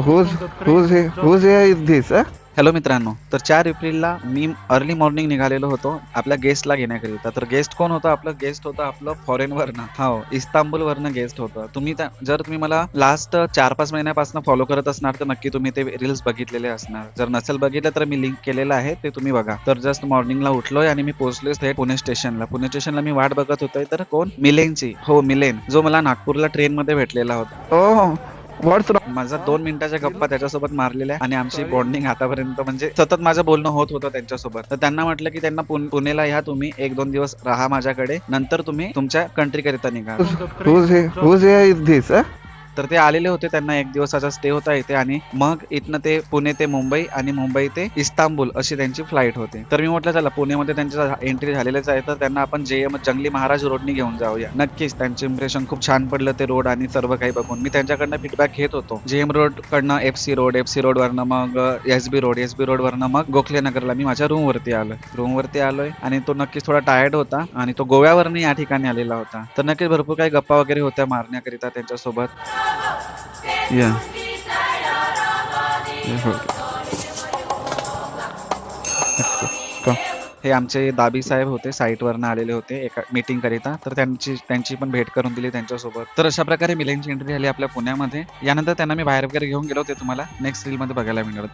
Who's here is this? Hello मित्रांनो, तर 4 एप्रिलला मी अर्ली मॉर्निंग निघालेलो होतो आपल्या गेस्टला घेण्याकरिता. तर गेस्ट कोण होतं? आपलं गेस्ट होतं आपलं फॉरेनवरनं, हो इस्तांबूलवरनं गेस्ट होतं. जर तुम्ही मला लास्ट 4-5 महिन्यापासून फॉलो करत असणार तर नक्की तुम्ही ते रील्स बघितलेले असणार. जर नसेल बघितलं तर मी लिंक केलेलं आहे, ते तुम्ही बघा. तर जस्ट मॉर्निंगला उठलोय आणि मी पोहोचलोय थेट पुणे स्टेशनला. पुणे स्टेशनला मी वाट बघत होतोय, तर कोण? मिलेनची. हो मिलेन, जो मला नागपूरला ट्रेनमध्ये भेटलेला होता. Oh, what's wrong? माझा 2 मिनिटाच्या गप्पा त्याच्यासोबत मारलेल्या आहे आणि आमची बॉन्डिंग आतापर्यंत म्हणजे सतत माझं बोलणं होत होतं त्यांच्यासोबत. तर त्यांना म्हटलं की त्यांना पुणेला या, तुम्ही 1-2 दिवस राहा माझ्याकडे, नंतर तुम्ही तुमच्या कंट्री करिता निघा. Who's here is this? तर ते आलेले होते, त्यांना 1 दिवसाचा स्टे होता इथे आणि मग इथनं ते पुणे ते मुंबई आणि मुंबई ते इस्तांबूल अशी त्यांची फ्लाईट होती. तर मी म्हटलं चला पुणेमध्ये त्यांच्या एंट्री झालेलेच आहे, तर त्यांना आपण JM जंगली महाराज रोडनी घेऊन जाऊया. नक्कीच त्यांचे इम्प्रेशन खूप छान पडलं ते रोड आणि सर्व काही बघून. मी त्यांच्याकडनं फीडबॅक घेत होतो. JM रोड कडनं FC रोड वरनं मग SB रोड वरनं मग गोखले नगरला मी माझ्या रूमवरती आलोय आणि तो नक्कीच थोडा टायर्ड होता आणि तो गोव्यावरनं या ठिकाणी आलेला होता. तर नक्कीच भरपूर काही गप्पा वगैरे होत्या मारण्याकरिता त्यांच्यासोबत. Yeah. हे आमचे दाबी साहेब होते, साईटवरनं आलेले होते एका मीटिंग करिता, तर त्यांची पण भेट करून दिली त्यांच्यासोबत. तर अशा प्रकारे मिलेनची एंट्री झाली आपल्या पुण्यामध्ये. यानंतर त्यांना मी बाहेर वगैरे घेऊन गेलो, ते तुम्हाला नेक्स्ट रील मध्ये बघायला मिळणार.